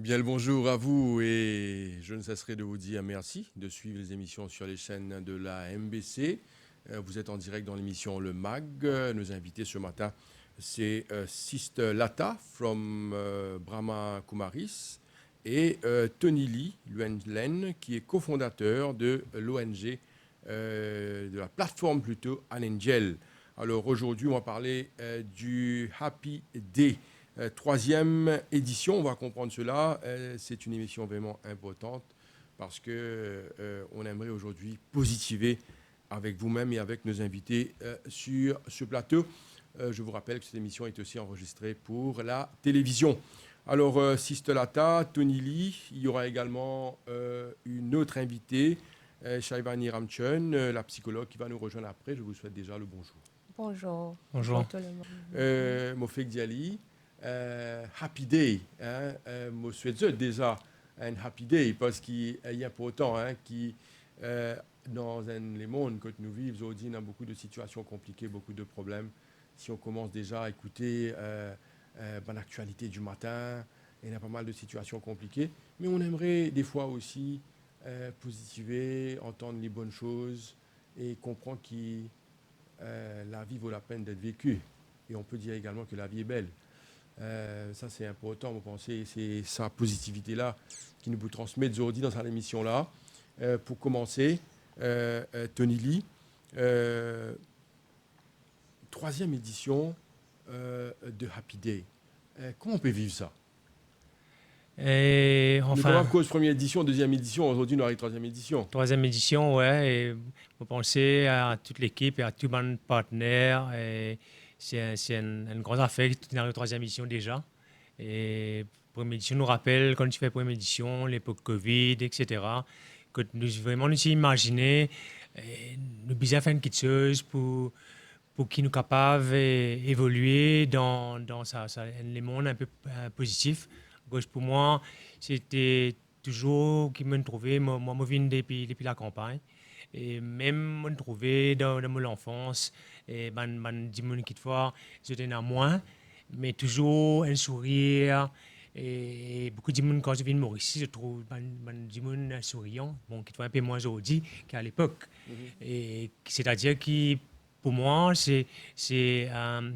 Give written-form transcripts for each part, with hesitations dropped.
Bien le bonjour à vous et je ne cesserai de vous dire merci de suivre les émissions sur les chaînes de la MBC. Vous êtes en direct dans l'émission Le Mag. Nos invités ce matin, c'est Sister Lata from Brahma Kumaris et Tony Lee, Len, qui est cofondateur de l'ONG, de la plateforme plutôt, An Angel. Alors aujourd'hui, on va parler du Happy Day. Troisième édition, on va comprendre cela. C'est une émission vraiment importante parce que on aimerait aujourd'hui positiver avec vous-même et avec nos invités sur ce plateau. Je vous rappelle que cette émission est aussi enregistrée pour la télévision. Alors, Sister Lata, Tony Lee, il y aura également une autre invitée, Shaivani Ramchun, la psychologue qui va nous rejoindre après. Je vous souhaite déjà le bonjour. Bonjour. Bonjour. Tout le monde. Mofek Diali, Happy Day. Moi, je souhaite déjà un Happy Day parce qu'il y a pour autant qui, dans les mondes que nous vivons aujourd'hui, il y a beaucoup de situations compliquées, beaucoup de problèmes. Si on commence déjà à écouter l'actualité du matin, il y a pas mal de situations compliquées. Mais on aimerait des fois aussi positiver, entendre les bonnes choses et comprendre que la vie vaut la peine d'être vécue. Et on peut dire également que la vie est belle. Ça, c'est important, vous pensez. C'est sa positivité-là qui nous transmet aujourd'hui dans cette émission-là. Pour commencer, Tony Lee, troisième édition de Happy Day. Comment on peut vivre ça? Et enfin, nous cause première édition, deuxième édition, aujourd'hui nous avons troisième édition. troisième édition, ouais. Et vous pensez à toute l'équipe et à tous mes partenaires. Et c'est une grande affaire dans la troisième édition déjà. Et première édition nous rappelle quand tu fais première édition, l'époque Covid, etc. Que nous vraiment nous imaginé nous bien faire une petite chose pour qui nous capables d'évoluer dans les mondes un peu positifs. Pour moi, c'était toujours qui me trouvait, moi, je viens depuis la campagne. Et même me trouver dans mon enfance, et dis fois, j'étais à moins, mais toujours un sourire. Et beaucoup de gens, quand je viens de Mauricie, je trouve des gens souriants, bon, qui sont un peu moins aujourd'hui qu'à l'époque. Et c'est-à-dire que pour moi, c'est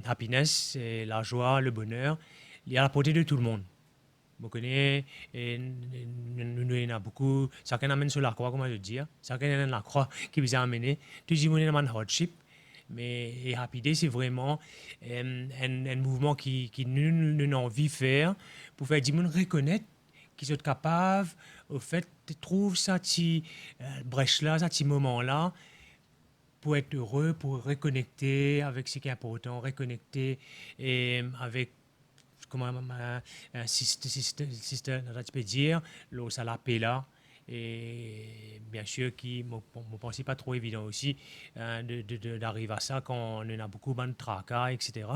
happiness, c'est la joie, le bonheur. Il est à la portée de tout le monde. Vous connaissez, nous en a beaucoup. Chacun amène sur la croix, comment je veux dire. Chacun a la croix qui vous a amené. Tout le monde a un hardship. Mais Happy Day, c'est vraiment un mouvement qui nous avons envie de faire pour faire des gens reconnaître qu'ils sont capables, au fait, de trouver ça petit brèche-là, ça petit moment-là, pour être heureux, pour reconnecter avec ce qui est important, reconnecter avec comment système, tu peux dire, le salapé là. Et bien sûr, qui ne me pensait pas trop évident aussi d'arriver à ça quand on a beaucoup de tracas, etc.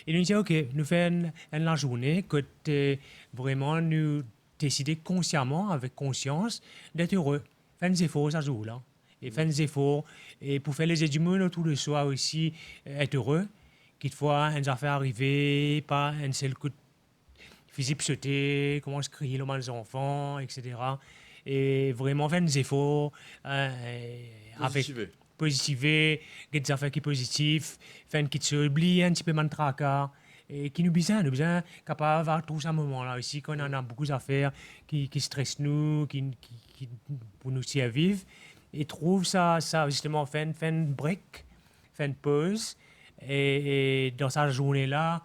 Et nous disons, OK, nous faisons la journée que vraiment nous décider consciemment, avec conscience, d'être heureux. Faire des efforts, ça joue là. Et faire des efforts. Et pour faire les éducations autour de soi aussi, être heureux. Quelquefois, une affaire arrivée, pas un seul coup de physique sauter, comment se crier le mal des enfants, etc. Et vraiment faire des efforts avec positiver, des affaires qui sont positives, faire une petite chose, oublier un petit peu de tracas, et qui nous besoin capable d'avoir tout ce moment-là aussi, qu'on en a beaucoup d'affaires qui stressent nous, qui pour nous survivre, et trouve ça justement, faire une break, faire une pause, et dans sa journée-là,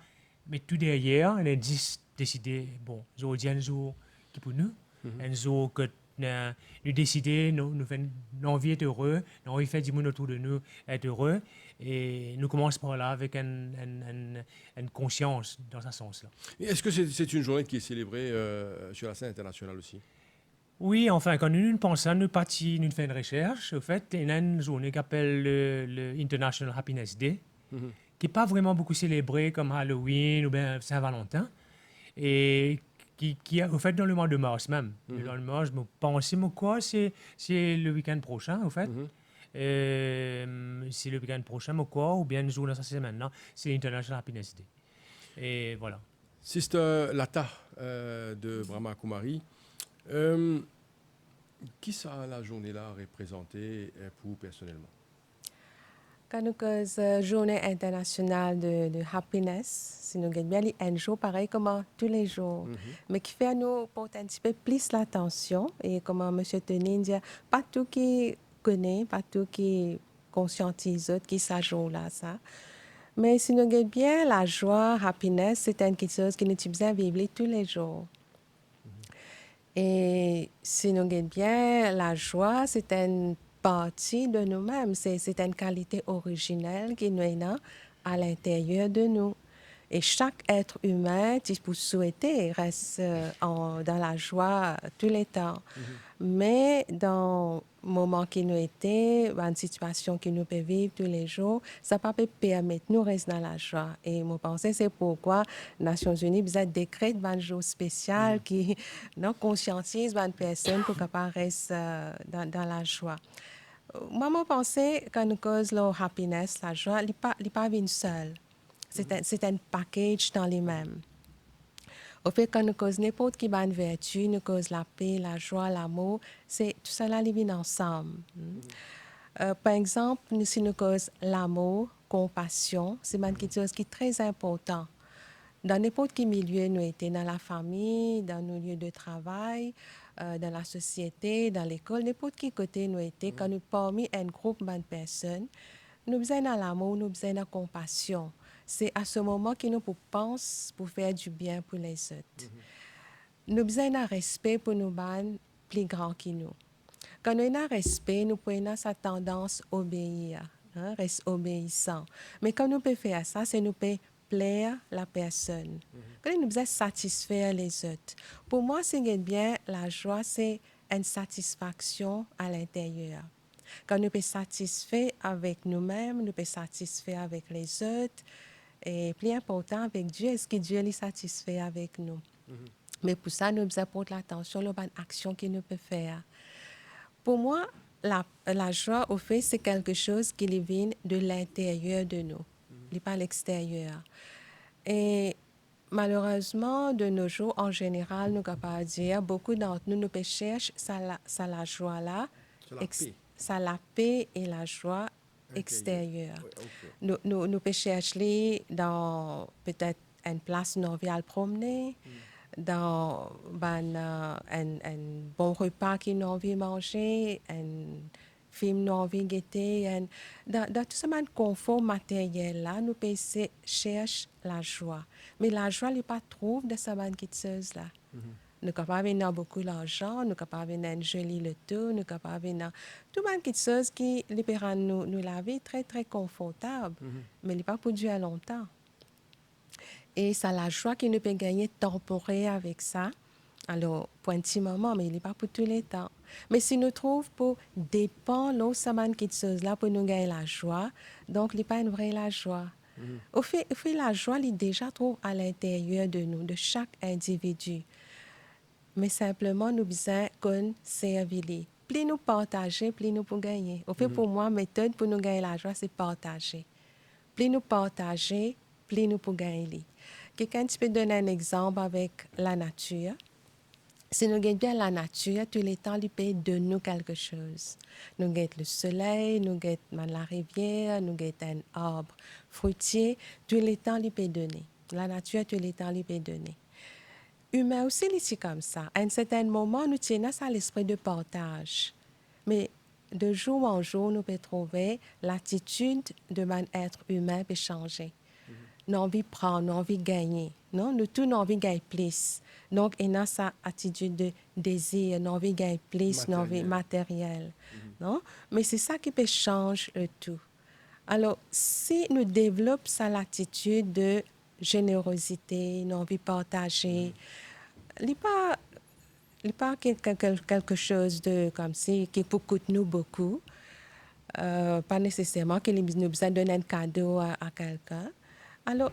mais tout derrière, on a décidé, bon, aujourd'hui, un jour qui pour nous, un jour que nous décider, nous faisons envie d'être heureux, nous envie de faire du monde autour de nous être heureux, et nous commençons par là avec une conscience dans ce sens-là. Est-ce que c'est une journée qui est célébrée sur la scène internationale aussi? Oui, enfin, quand nous pensons, nous faisons une recherche, au fait, il y a une journée qui s'appelle le International Happiness Day, qui n'est pas vraiment beaucoup célébré comme Halloween ou bien Saint-Valentin, et qui est au fait dans le mois de mars même. Dans le mois, je me pensais, mais quoi, c'est le week-end prochain, au fait. C'est le week-end prochain, mais quoi, ou bien un jour dans cette semaine-là, c'est l'International Happiness Day. Et voilà. Sister Lata de Brahma Kumari, qui ça la journée là représentée pour vous personnellement? Quand nous avons journée internationale de happiness, si nous gagnons bien un jour pareil comme tous les jours, mais qui fait à nous porter un petit peu plus l'attention et comme M. Tenin dit, pas tout qui connaît, pas tout qui conscientise qui ça jour là ça. Mais si nous gagnons bien la joie, happiness, c'est quelque chose que nous utilisons vivre tous les jours. Et si nous gagnons bien la joie, c'est une partie de nous-mêmes, c'est une qualité originelle qui nous est à l'intérieur de nous. Et chaque être humain, tu peux souhaiter, reste dans la joie tout le temps. Mais dans le moment qui nous était, une situation qui nous peut vivre tous les jours, ça ne peut pas permettre de nous rester dans la joie. Et je pense que c'est pourquoi les Nations Unies ont décrété un jour spécial qui nous conscientise les personnes pour qu'elles restent dans la joie. Moi, je pense que quand nous causons la happiness, la joie, elle n'est pas une seule. C'est un package dans les mêmes. Au fait, quand nous causons n'importe quelle bonne vertu, nous causons la paix, la joie, l'amour, tout cela vient ensemble. Par exemple, si nous causons l'amour, compassion, c'est quelque chose qui est très important. Dans n'importe quel milieu, nous étions dans la famille, dans nos lieux de travail, dans la société, dans l'école, n'importe quel côté nous étions, quand nous parmi un groupe de personnes, nous avons besoin de l'amour, nous avons besoin de la compassion. C'est à ce moment que nous pensons pour faire du bien pour les autres. Nous avons besoin de respect pour nous plus grands que nous. Quand nous avons respect, nous pouvons sa tendance à obéir, rester obéissant. Mais quand nous pouvons faire ça, c'est nous pouvons plaire la personne. Quand nous pouvons satisfaire les autres. Pour moi, c'est bien, la joie, c'est une satisfaction à l'intérieur. Quand nous pouvons satisfaire avec nous-mêmes, nous pouvons satisfaire avec les autres. Et plus important avec Dieu, est-ce que Dieu est satisfait avec nous? Mais pour ça, nous devons porter l'attention aux bonnes actions qu'il nous peut faire. Pour moi, la joie, au fait, c'est quelque chose qui vient de l'intérieur de nous, pas l'extérieur. Et malheureusement, de nos jours, en général, nous ne pouvons pas dire, beaucoup d'entre nous, nous cherchons la joie-là, ça la paix et la joie extérieure. Nous pouvons chercher dans peut-être une place où nous avons promener, dans un bon repas que nous avons manger, un film nous avons guetter, dans tout ce confort matériel-là, nous pouvons chercher la joie. Mais la joie n'est pas trouve de cette chose-là. Nous sommes capables d'avoir beaucoup d'argent, nous sommes capables d'avoir un joli loto, nous sommes capables d'avoir tout quelque chose qui nous la vie très, très confortable, mais il n'est pas pour durer longtemps. Et c'est la joie qui nous peut gagner temporaire avec ça. Alors, pour un petit moment, mais il n'est pas pour tous les temps. Mais si nous trouvons pour dépendre de cette chose-là pour nous gagner la joie, donc il n'est pas une vraie la joie. Au fait, la joie, il déjà trouve à l'intérieur de nous, de chaque individu. Mais simplement, nous devons servir. Plus nous partager, plus nous pouvons gagner. Au fait, pour moi, la méthode pour nous gagner la joie, c'est partager. Plus nous partager, plus nous pouvons gagner. Quelqu'un peut donner un exemple avec la nature. Si nous gagnons bien la nature, tous les temps, il peut de nous quelque chose. Nous gagnons le soleil, nous gagnons la rivière, nous gagnons un arbre fruitier. Tous les temps, il peut donner. La nature, tous les temps, il peut donner. Humain aussi, c'est comme ça. À un certain moment, nous tenons à l'esprit de partage. Mais de jour en jour, nous pouvons trouver l'attitude de être humain peut changer. Nous envie de prendre, nous envie de gagner. Non? Nous tous, nous envie de gagner plus. Donc, il y a cette attitude de désir, nous envie de gagner plus, nous envie matériel. Non? Mais c'est ça qui peut changer le tout. Alors, si nous développons cette attitude de générosité, nous envie de partager, il n'est pas quelque chose de comme si qui peut coûter nous beaucoup. Pas nécessairement qu'il nous besoin de donner un cadeau à quelqu'un. Alors,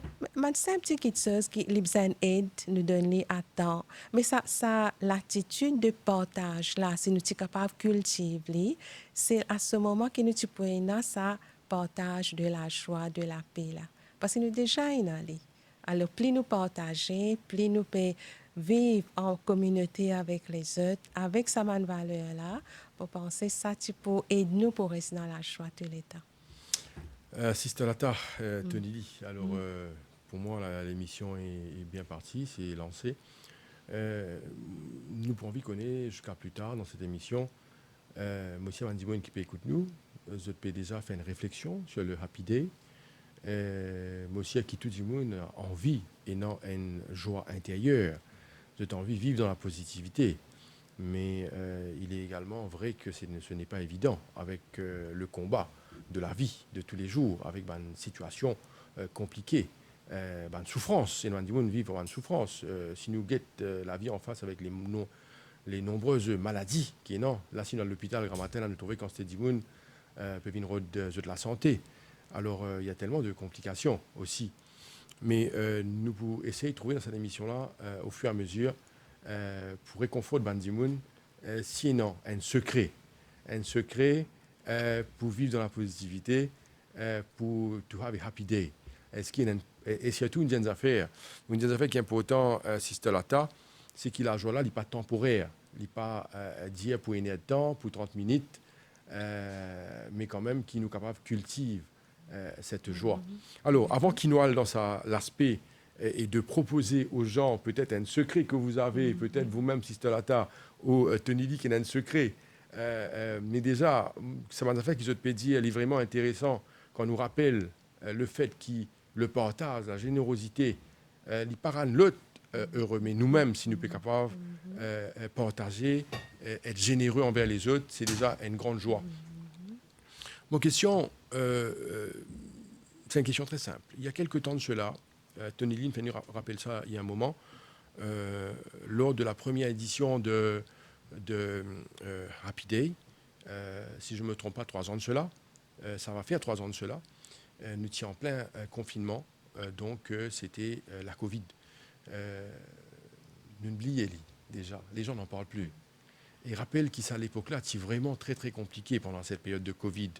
c'est une petite chose qui nous besoin d'aide, nous donner à temps. Mais ça, l'attitude de partage, là, si nous sommes capables de cultiver, c'est à ce moment que nous pouvons ça partage de la joie, de la paix, là. Parce que nous déjà en allé. Alors, plus nous partager, plus nous pouvons vivre en communauté avec les autres, avec sa bonne valeur-là, pour penser ça, tu peux aider nous pour rester dans la joie tout le temps. Sister Lata, Tony Lee, alors pour moi, l'émission est bien partie, c'est lancé. Nous pouvons connaître jusqu'à plus tard dans cette émission. Monsieur Vandimoun qui peut écouter nous, je peux déjà faire une réflexion sur le Happy Day. Monsieur qui tout le monde a envie et non une joie intérieure. J'ai envie de vivre dans la positivité. Mais il est également vrai que ce n'est pas évident avec le combat de la vie de tous les jours, avec une situation compliquée, une souffrance. Et nous vivons une souffrance. Si nous guettons la vie en face avec les nombreuses maladies qui non, là, si dans l'hôpital, grand matin, nous trouvons quand c'était Dimoun, peut venir de la santé. Alors, il y a tellement de complications aussi. Mais nous pouvons essayer de trouver dans cette émission-là, au fur et à mesure, pour réconforter Bandimoun, sinon un secret pour vivre dans la positivité, pour to have a happy day. Et surtout une des affaires qui est importante, Sister Lata, c'est que la joie là, n'est pas temporaire, il n'est pas dire pour une heure de temps, pour 30 minutes, mais quand même qui nous capable de cultiver cette joie. Alors, avant qu'il nous aille dans l'aspect et de proposer aux gens peut-être un secret que vous avez, peut-être vous-même, Sister Lata, ou Tony Lee, qui a un secret, mais déjà, ça m'a fait que je te peux dire, elle est vraiment intéressant quand on nous rappelle le fait que le partage, la générosité, les parents l'autre heureux, mais nous-mêmes, si nous sommes capables de partager, être généreux envers les autres, c'est déjà une grande joie. Mon question, c'est une question très simple. Il y a quelques temps de cela, Tony Lee nous rappelle ça il y a un moment, lors de la première édition de Happy Day, si je ne me trompe pas, 3 ans de cela, ça va faire 3 ans de cela, nous étions en plein confinement, donc c'était la Covid. Nous n'oubliez déjà, les gens n'en parlent plus. Et rappelle qu'à l'époque-là, c'est vraiment très très compliqué pendant cette période de Covid.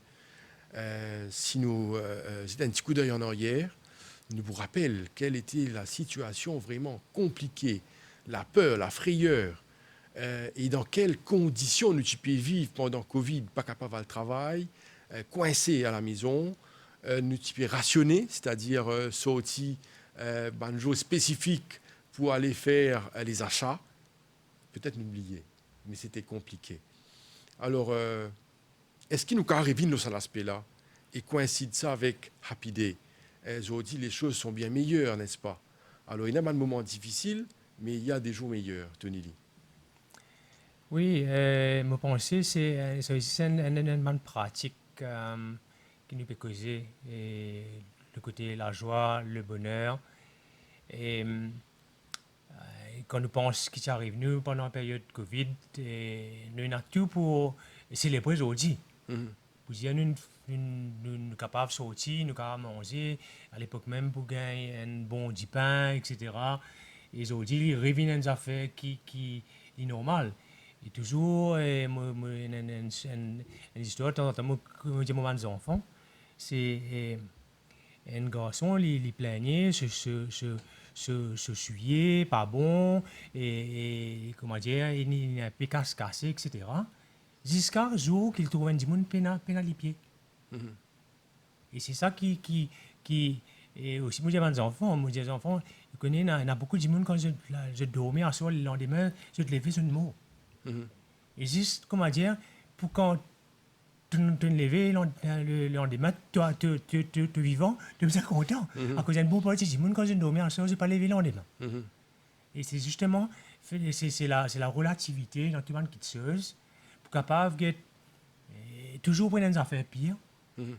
Si nous jetons un petit coup d'œil en arrière, nous vous rappelle quelle était la situation vraiment compliquée, la peur, la frayeur, et dans quelles conditions nous pouvions vivre pendant Covid, pas capable de travail, coincé à la maison, nous pouvions rationner, c'est-à-dire sortir un jour spécifique pour aller faire les achats. Peut-être n'oublier, mais c'était compliqué. Alors, est-ce qu'il nous arrive dans cet aspect-là et coïncide ça avec Happy Day? Aujourd'hui, les choses sont bien meilleures, n'est-ce pas? Alors, il y a un moment difficile, mais il y a des jours meilleurs, Tony Lee. Oui, ma pensée, c'est un élément pratique qui nous peut causer le côté la joie, le bonheur. Et quand nous pensons ce qui arrive nous pendant la période de Covid, nous avons tout pour célébrer aujourd'hui. Pour dire nous sommes capables de sortir, nous sommes capables de manger, à l'époque même pour gagner un bon du pain, etc. Et aujourd'hui, il revient à des affaires qui est normales. Et toujours, une histoire, notamment quand j'ai mes enfants, c'est un garçon, il plaignait, se souillait, pas bon, et comment dire, il a un peu cassé, etc. Jusqu'à un jour qu'il trouve un dimanche peine les pieds. Et c'est ça qui et aussi, moi j'ai des enfants, ils connaissent, il y a beaucoup de monde quand je dormais à soir, le lendemain, je te levais sur le mot. Et juste, comment dire, pour quand tu te lèves le lendemain, tu es vivant, tu es bien content. À cause d'un bon parti, je quand je dormais à soir, je n'ai pas levé le lendemain. Et c'est justement, c'est la relativité dans tout le monde qui te chose, pour capable de toujours prendre des affaires pires.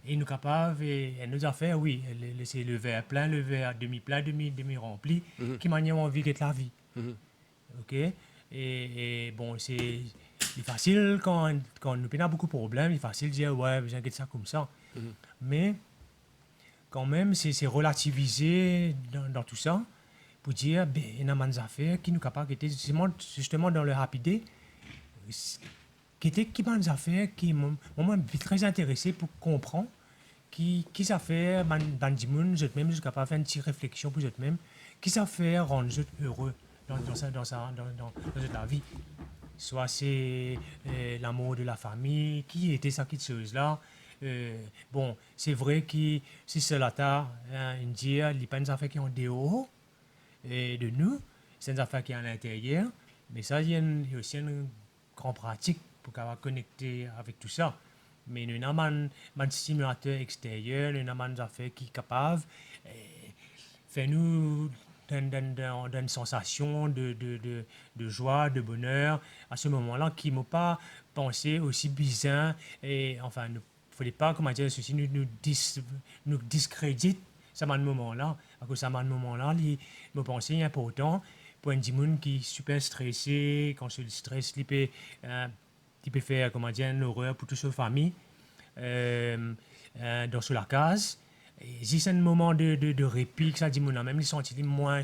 Et nous capables, et nos affaires, oui, c'est le verre plein, le verre demi-plein, demi-rempli, qui manière envie de la vie. OK? Et bon, c'est facile quand nous avons beaucoup de problèmes, il est facile de dire, ouais, j'ai ça comme ça. Mais quand même, c'est relativisé dans tout ça, pour dire, ben, il y a des affaires qui nous capables d'être justement dans le Happy Day, qui sont des affaires qui m'ont très intéressé pour comprendre qui ça fait, je suis capable de faire une petite réflexion pour eux-mêmes, qui ça fait rendre heureux dans la vie. Soit c'est l'amour de la famille, qui était ça, cette chose-là. Bon, c'est vrai que si cela t'a dire, il n'y a pas des affaires qui ont dehors de nous, c'est des affaires qui sont à l'intérieur, mais ça, il y a aussi une grande pratique pour pouvoir connecter avec tout ça. Mais nous avons un stimulateur extérieur, nous avons des affaires qui sont capables de faire nous d'une sensation de joie, de bonheur à ce moment-là qui ne m'ont pas pensé aussi bizarre. Et enfin, il ne fallait pas, comment dire, ceci nous discrédite ça m'a moment-là. À cause de ce moment-là, me pensée important pour un monde qui est super stressé, quand le stress, il peut faire, comment dire, une horreur pour toute sa famille dans sur la case. Et si c'est un moment de répit, que ça dit, mon même il sentit moins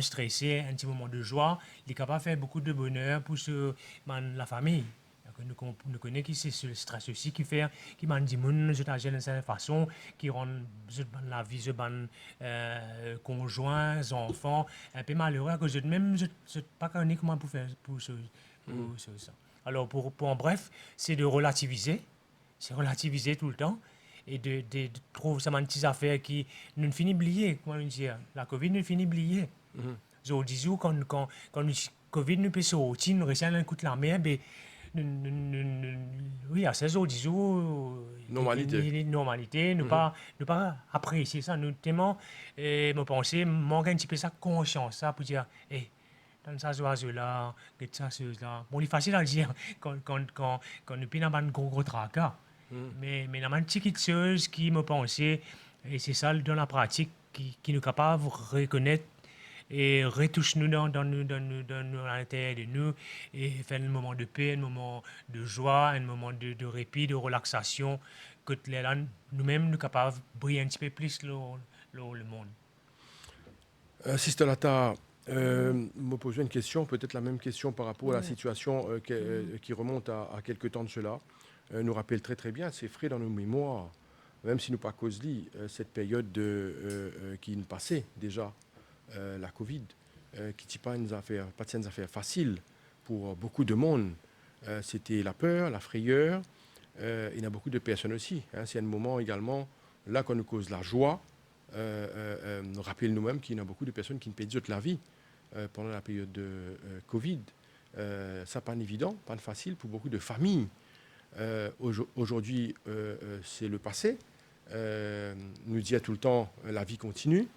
stressé, un petit moment de joie, il est capable de faire beaucoup de bonheur pour la famille. Nous connaissons qui c'est ce stress aussi qui fait, qui m'a dit, je t'agis d'une certaine façon, qui rend la vie de conjoints, enfants, un peu malheureux, que je même, je ne pas connais comment pour faire pour ça. Alors, en bref, c'est de relativiser, c'est relativiser tout le temps et de trouver ça, des petites affaires qui nous finissent oublier, comment dire, la Covid nous finit oublier. Je dis quand le Covid nous peut sortir, nous restons un coup de la mer, mais oui, à 16 jours, 10 jours, normalité, ne pas apprécier ça, nous tellement, me penser, manque un petit peu ça conscience, ça, pour dire, hey, dans ça, là, ça, là. Bon, il est facile à dire quand nous sommes dans un gros tracas. Mais dans une petite chose qui me pensait, et c'est ça dans la pratique, qui nous capable de reconnaître et retouche-nous à l'intérieur de nous et faire un moment de paix, un moment de joie, un moment de répit, de relaxation, que nous-mêmes nous sommes capables de briller un petit peu plus le monde. Sister Lata, me poser une question, peut-être la même question par rapport à la situation qui remonte à quelques temps de cela. Nous rappelle très bien, c'est frais dans nos mémoires, même si nous pas cause cette période qui nous passait déjà, la Covid, qui n'est pas une affaire facile pour beaucoup de monde. C'était la peur, la frayeur. Il y a beaucoup de personnes aussi. C'est un moment également là qu'on nous cause la joie. Nous rappelle nous-mêmes qu'il y a beaucoup de personnes qui ne perdent la vie pendant la période de Covid. Ça pas évident, pas facile pour beaucoup de familles. Aujourd'hui, c'est le passé. Nous dit tout le temps, la vie continue.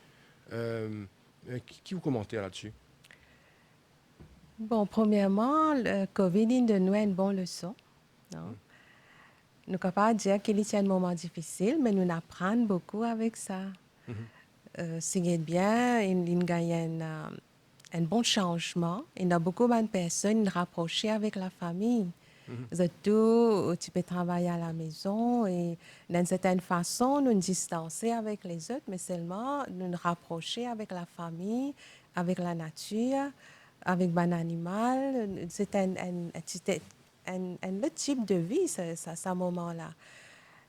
Qui vous commentez là-dessus? Bon, premièrement, le COVID nous donne une bonne leçon. Non? Nous ne pouvons pas dire qu'il y a un moment difficile, mais nous apprenons beaucoup avec ça. C'est bien, il gagne un bon changement. Il y a beaucoup de personnes rapprochées avec la famille. Surtout, tu peux travailler à la maison et d'une certaine façon, nous nous distancer avec les autres, mais seulement nous rapprocher avec la famille, avec la nature, avec un animal. C'est un autre type de vie, ce moment-là.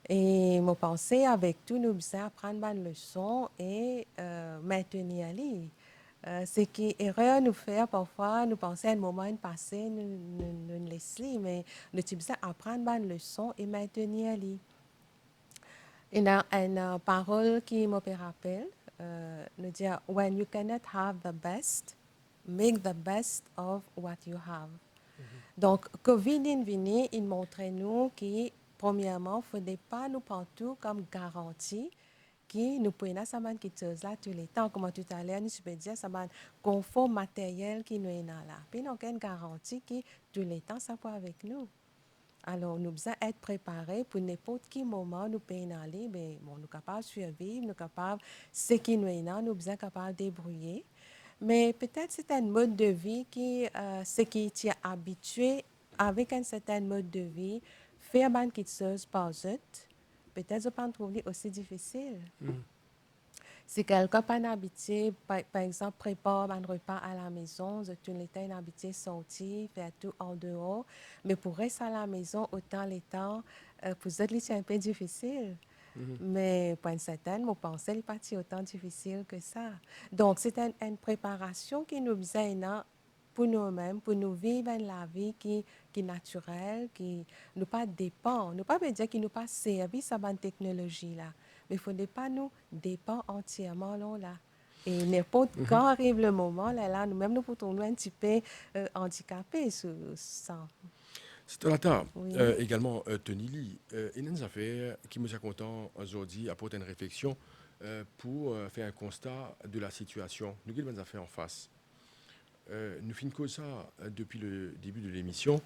Et je pense avec tout, nous devons apprendre une leçon et maintenir l'île. Ce qui est erreur nous faire parfois, nous penser à un moment passé, nous laissons, mais nous devons apprendre une leçon et maintenir l'île. Il y a une parole qui me rappelle, nous dit when you cannot have the best, make the best of what you have. Donc, COVID est venu, il montre nous que, premièrement, il ne faut pas nous prendre tout comme garantie que nous prenons ça quelque chose là tous les temps. Comme tout à l'heure, nous pouvons dire ça un confort matériel qui nous est là. Puis, nous avons une garantie que tous les temps, ça peut avec nous. Alors, nous devons être préparés pour n'importe quel moment nous pouvons aller. Ben, bon, nous sommes capables de survivre, nous sommes capables, ce qui nous est là, nous sommes capables de débrouiller. Mais peut-être c'est un mode de vie ce qui est habitué avec un certain mode de vie, faire quelque chose par eux, peut-être je peux trouver aussi difficile. Si quelqu'un n'est pas habitué, par exemple, prépare un repas à la maison, tout le temps habitué sortir, faire tout en dehors, mais pour rester à la maison autant les temps, pour eux, c'est un peu difficile. Mais pour une certaine, je pensais que ce pas si autant difficile que ça. Donc, c'est une préparation qui nous vient pour nous-mêmes, pour nous vivre la vie qui est naturelle, qui ne pas dépend, ne pas dire qu'il nous pas servi sa bonne technologie là, mais il ne faut pas nous dépendre entièrement là. Et n'importe quand arrive le moment, là, nous-mêmes, nous pouvons nous un petit peu handicapés sur ça. C'est la table. Oui. Également, Tony Lee, il y a une affaire qui me content aujourd'hui apporter une réflexion pour faire un constat de la situation. Nous avons des affaires en face. Nous finissons ça depuis le début de l'émission.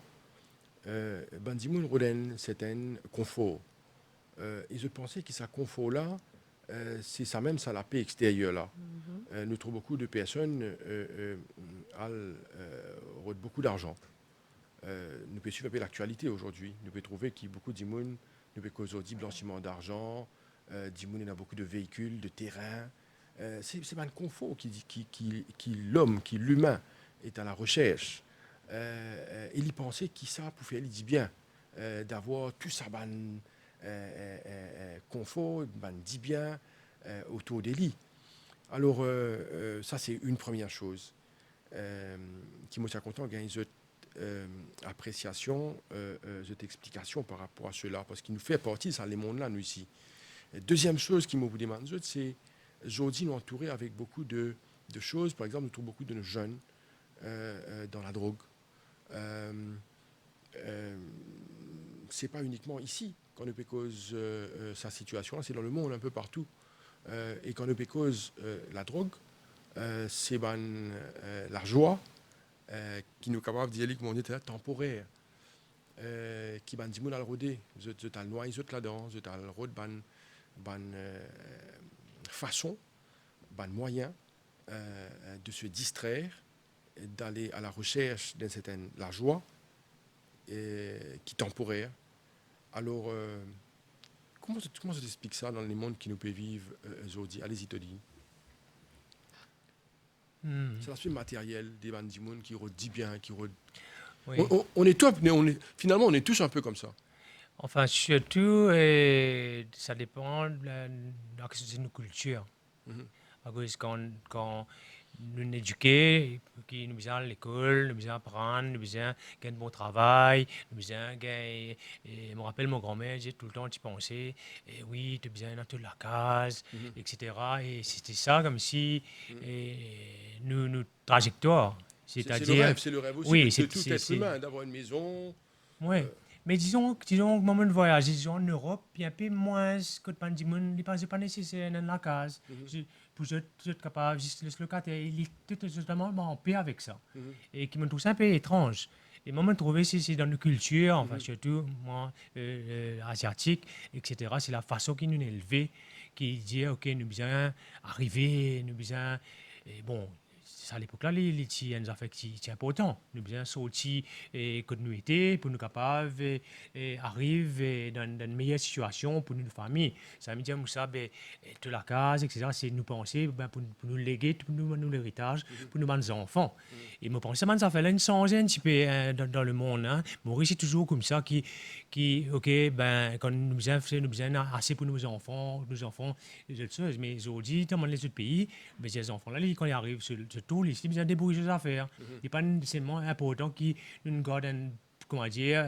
Bandimoun Roden, c'est un confort. Et je pensais que ce confort-là, c'est ça même, ça la paix extérieure là. Nous trouvons beaucoup de personnes ont beaucoup d'argent. Nous pouvons suivre un peu l'actualité aujourd'hui. Nous pouvons trouver qu'il y a beaucoup d'immunes, nous pouvons aujourd'hui blanchiment d'argent, d'immunes, il y a beaucoup de véhicules, de terrains. C'est pas un confort qui l'homme, qui l'humain est à la recherche. Il y pensait qu'il ça pour faire, il dit bien, d'avoir tout ça, confort, dit bien autour des lits. Alors, ça, c'est une première chose qui me tient content, gagner cette appréciation, cette explication par rapport à cela, parce qu'il nous fait partie de ça, les mondes-là, nous, ici. Et deuxième chose qui me vous demande, c'est aujourd'hui nous entourer avec beaucoup de choses. Par exemple, nous trouvons beaucoup de nos jeunes dans la drogue. C'est pas uniquement ici qu'on ne peut cause sa situation, c'est dans le monde un peu partout. Et quand on peut cause la drogue, c'est la joie qui nous est capable de dire que mon état temporaire, qui ban dit à le roder, je t'ai le noyé là-dedans, je t'ai le rod ban façon, ban moyen de se distraire, d'aller à la recherche d'une certaine la joie qui est temporaire. Alors, comment ça t'explique ça dans les mondes qui nous peut vivre aujourd'hui? Allez-y, Tony. C'est l'aspect matériel des bandimounes qui redit bien, qui Oui. on est top, mais finalement, on est tous un peu comme ça. Enfin, surtout, ça dépend de nos cultures. Parce que quand nous sommes éduqués, nous sommes à l'école, nous sommes apprendre, nous sommes gagner de bon travail, nous sommes gagner. Je me rappelle, mon grand-mère disait tout le temps, tu pensais, oui, tu as besoin de la case, etc. Et c'était ça comme si nous trajectoire. C'est le rêve aussi oui, de tout être humain, d'avoir une maison. Oui. Mais disons, au moment de voyage, disons en Europe, il y a un peu moins que de pandémie, il n'est pas nécessaire dans la case. Pour être capable, juste le locataire, il est totalement en paix avec ça. Et qui me trouve ça un peu étrange. Et moi, je trouve c'est dans nos cultures, enfin, surtout moi, asiatique, etc., c'est la façon qu'ils nous élevés, qui dit, OK, nous besoin arriver, nous besoin. Et bon, à l'époque-là, les tiens affectifs, c'est important. Nous avons besoin de sortir et continuité pour nous capables d'arriver dans une meilleure situation pour notre famille. Ça veut dire que toute la case, etc., c'est nous penser pour nous léguer tout l'héritage pour nos enfants. Et je pense que ça fait une change un petit peu dans le monde. Hein. Maurice est toujours comme ça, OK, quand nous avons assez pour nos enfants, les autres choses. Mais aujourd'hui, dans les autres pays, ces enfants-là, quand ils arrivent sur tout, ils ont des bruits à faire. Il n'est pas nécessairement important qu'ils nous gardent comment dire,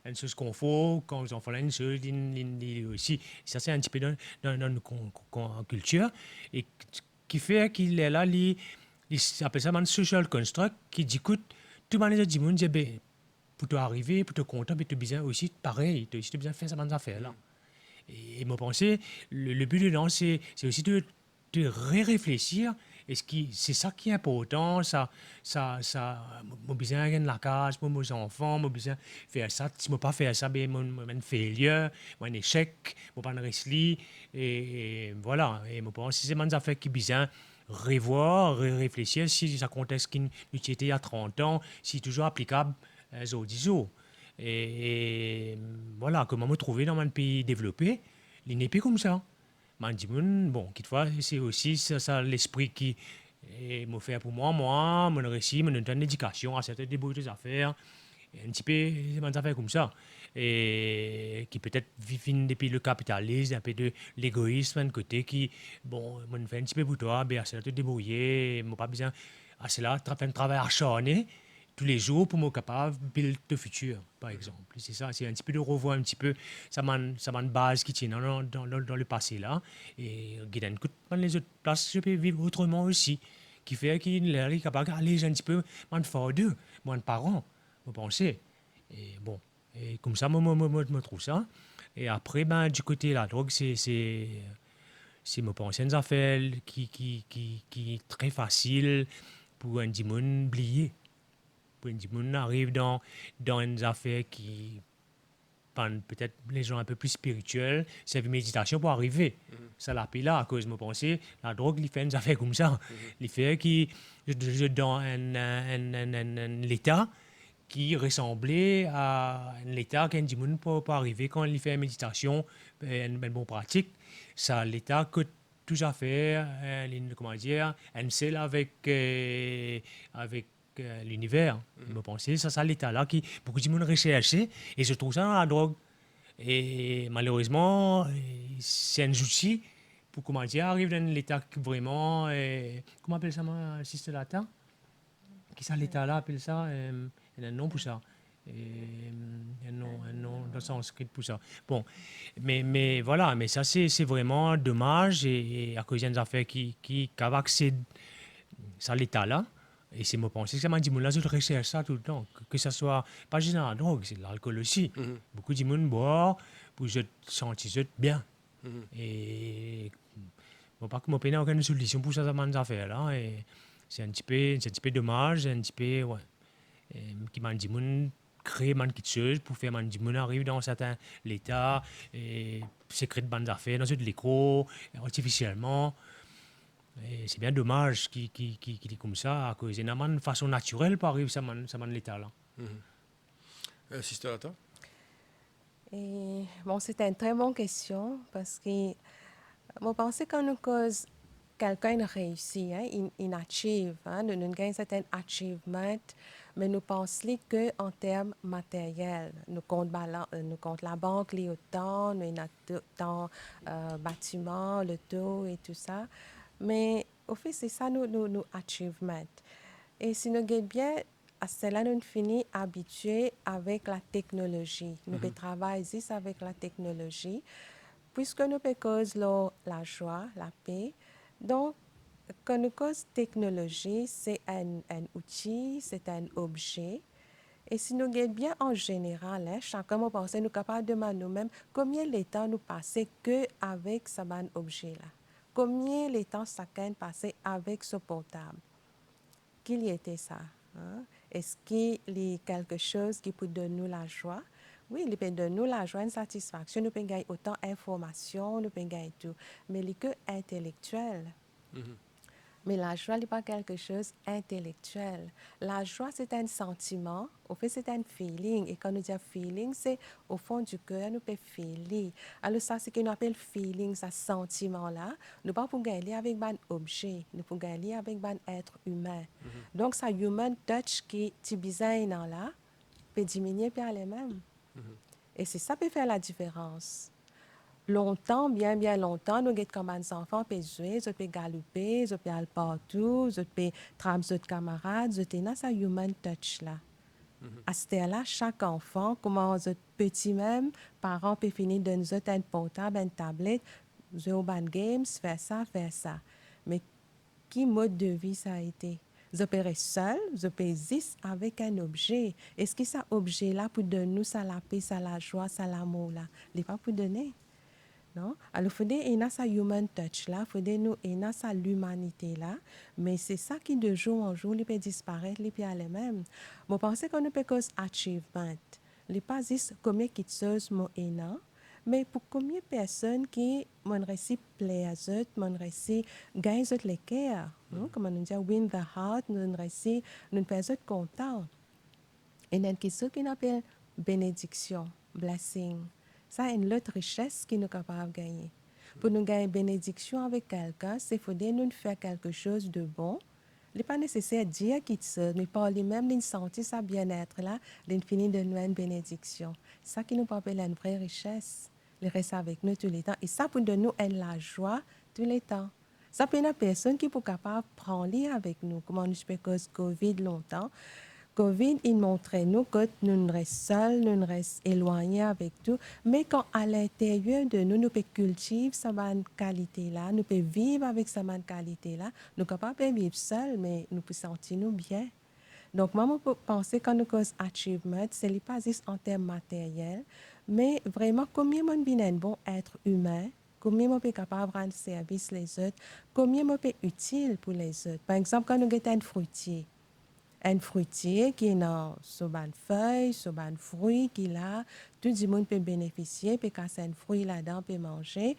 une chose confort, quand les enfants ont une chose, aussi. Ça, c'est un petit peu dans notre culture. Et qui fait qu'il est là, il appelle ça un social construct, qui dit, écoute, tout le monde dit, pour t'arriver, pour te compter, tu as besoin aussi, pareil, tu as besoin de faire ces affaires-là. Et me penser, le but dedans, c'est aussi de réfléchir. C'est ça qui est important, ça j'ai besoin de la case pour mes enfants, j'ai besoin de faire ça. Si je ne pas faire ça, je vais failure, un échec, je vais pas réussir. Et voilà, et je pense que c'est des affaires qui besoin revoir, réfléchir si ça contexte qui nous était il y a 30 ans, si c'est toujours applicable aux 10 jours. Et voilà, comment me trouver dans un pays développé, il n'est pas comme ça. Bon, quelquefois, c'est aussi ça l'esprit qui me fait pour moi, mon récit, me donne une éducation à certaines des affaires, un petit peu des affaires comme ça. et qui peut-être vivent depuis le capitalisme, un peu de l'égoïsme, un côté qui, bon, moi, je fais un petit peu pour toi, ben, c'est là, te débrouiller, moi, pas besoin, c'est là, faire un travail acharné tous les jours pour me capable de build le futur, par exemple. C'est ça, c'est un petit peu de revoir un petit peu ça m'a une base qui tient dans le passé là, et guider dans les autres places, je peux vivre autrement aussi, qui fait qu'il est capable d'aller un petit peu, mon fort d'eux, mon parent, vous pensez. Et bon, et comme ça, moi, me trouve ça. Et après, ben, du côté de la drogue, c'est me penser une affaire qui est très facile pour un dimon oublier. Pour un dimon arrive dans une affaire qui peut-être les gens un peu plus spirituels, c'est une méditation pour arriver. Ça l'a pris là, à cause de me penser, la drogue, il fait une affaire comme ça. Il fait qui, dans un état qui ressemblait à un état qu'un dimon peut arriver quand il fait une méditation, une bonne pratique. Ça, l'état que tout à fait, comment dire, un seul avec l'univers. Me penser, ça, l'état-là qui beaucoup de monde recherche et je trouve ça dans la drogue. Et malheureusement, c'est un outil pour, comment dire, arriver dans l'état vraiment, comment appelle ça, si c'est latin? Qui ça, l'état-là, appelle ça? Il y a un nom pour ça. Un nom dans le sanskrit pour ça. Bon, mais voilà, mais ça, c'est vraiment dommage et à cause d'une affaire qui a accès à l'état-là. Et c'est mon pensée, ça m'a dit, là, je recherche ça tout le temps. Que ce soit, pas juste dans la drogue, c'est l'alcool aussi. Beaucoup de monde boivent pour se sentir bien. Et bon, pas que mon pays n'a aucune solution pour ça, ça m'a affaire là. Et c'est un petit peu dommage, c'est un petit peu, ouais. Et, qui m'a dit, créer quelque chose pour faire man arrive dans un certain état et secret de bandes affaires dans l'écho artificiellement. Et c'est bien dommage qu'il est comme ça, à cause d'une façon naturelle pour arriver à ça l'état là. Sister Lata? Et bon, c'était une très bonne question parce que je pense que quand nous cause quelqu'un réussit, hein, il achieve, hein, nous gagnons un certain achievement, mais nous pensons que en termes matériels, nous compte la banque, les autant, nous avons tant bâtiments, le taux et tout ça, mais au fait c'est ça nous achievement. Et si nous regardons bien, à cela nous finissons habitués avec la technologie. Nous travaillons ici avec la technologie, puisque nous cause la joie, la paix. Donc, quand nous cause technologie, c'est un outil, c'est un objet. Et si nous regardons bien en général, hein, chacun nous pense, nous sommes capables de demander nous-mêmes combien de temps nous passons avec ce objet-là. Combien de temps chacun passé avec ce portable. Qu'il y était ça? Hein? Est-ce qu'il y a quelque chose qui peut donner nous la joie? Oui, il peut donner nous la joie, une satisfaction, nous pouvons gagner autant d'informations, nous pouvons gagner tout. Mais il est que intellectuel. Mais la joie n'est pas quelque chose d'intellectuel. La joie, c'est un sentiment, au fait, c'est un feeling. Et quand nous disons feeling, c'est au fond du cœur, nous pouvons feeling. Alors ça, c'est ce qu'on appelle feeling, ce sentiment-là. Nous ne pouvons pas gagner avec un objet, nous pouvons gagner avec un être humain. Donc, ça human touch qui est bizarre là, peut diminuer par les mêmes. Et c'est ça qui peut faire la différence. Longtemps, bien longtemps, nous avons comme des enfants, peut jouer, ils peuvent galoper, ils peuvent aller partout, ils peuvent trapper leurs camarades, ils ont ça human touch là. À ce là chaque enfant, comment les petits même, parents peuvent finir de nous un portable, une tablette, jouer au ban games, faire ça. Mais qui mode de vie ça a été? Vous peuvent rester seul, vous pouvez exister avec un objet. Est-ce que cet objet-là peut donner nous ça la paix, ça la joie, ça l'amour là? Il n'est pas pour donner. Non? Alors, il faut ait sa human touch là, il faut nous ait sa l'humanité là, mais c'est ça qui de jour en jour, il peut disparaître, il peut aller même. Je pense qu'on peut cause achievement. Il pas juste combien de choses mon ena, mais pour combien de personnes qui mon récit plaît à eux, mon récit gagne les cœurs, comme on dit win the heart, mon récit nous fait content. Et il y a une question qu'on appelle bénédiction, blessing. Ça, c'est une autre richesse qui nous capable de gagner. Pour nous gagner bénédiction avec quelqu'un, c'est qu'il faut nous faire quelque chose de bon, Il n'est pas nécessaire de dire qu'il se, mais par lui-même, il sentit sa bien-être là, l'infini de nous une bénédiction. C'est ça qui nous appelle une vraie richesse. Il reste avec nous tous les temps. Et ça, pour de nous, est la joie tous les temps. Ça peut être une personne qui est capable de prendre avec nous, comme on peut cause Covid longtemps. Covid, il montrait nous que nous ne restons seuls, nous ne restons éloignés avec tout, mais quand à l'intérieur de nous, nous pouvons cultiver cette qualité-là, nous pouvons vivre avec cette qualité-là, nous ne pouvons pas vivre seuls, mais nous pouvons sentir nous bien. Donc, moi, je peux penser quand nous cause achievement, ce n'est pas juste en termes matériels, mais vraiment, combien on est un bon être humain, combien on est capable de rendre service les autres, combien on est utile pour les autres. Par exemple, quand nous avons un fruitier, qui est dans sur une feuille, sur un fruit qu'il a, tout le monde peut bénéficier, peut casser un fruit là-dedans, peut manger.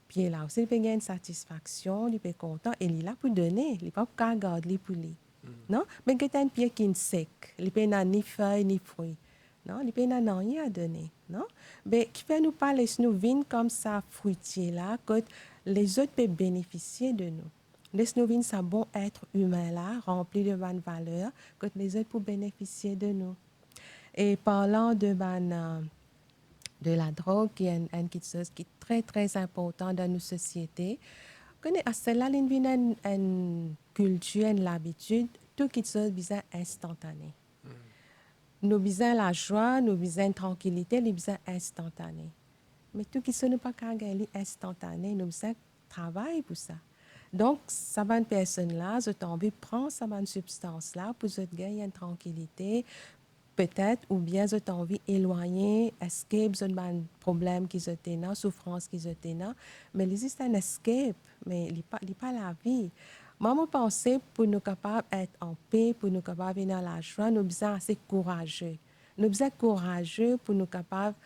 Puis là aussi, il peut gagner une satisfaction, il peut être content, et il est là pour donner, il n'est pas pour garder pour lui. Non? Mais quand un pied qui est sec, il peut n'a ni feuille ni fruit. Non? Il peut n'a rien à donner. Non? Mais qui fait nous parler, laisse nous vivre comme ça, fruitier là, que les autres peuvent bénéficier de nous. Laisse-nous vivre ce bon être humain-là, rempli de bonnes valeurs, que les autres peuvent bénéficier de nous. Et parlant de la drogue, qui est quelque chose qui est très, très important dans nos sociétés, à cela, il y a une culture, une habitude, tout quelque chose bizarre instantané. Nous besoin la joie, nous besoin la tranquillité, nous besoin instantané. Mais tout qui ce n'est pas qu'un gagner instantané, nous besoin travail pour ça. Donc, ça va une personne-là, je envie de prendre cette substance-là pour gagner une tranquillité, peut-être, ou bien je envie d'éloigner, escape, un problème qui est là, souffrance qui est là. Mais il existe un escape, mais il n'est pas la vie. Moi, je pense pour nous capables d'être en paix, pour nous capables de venir à la joie, nous sommes assez courageux. Nous sommes courageux pour nous capables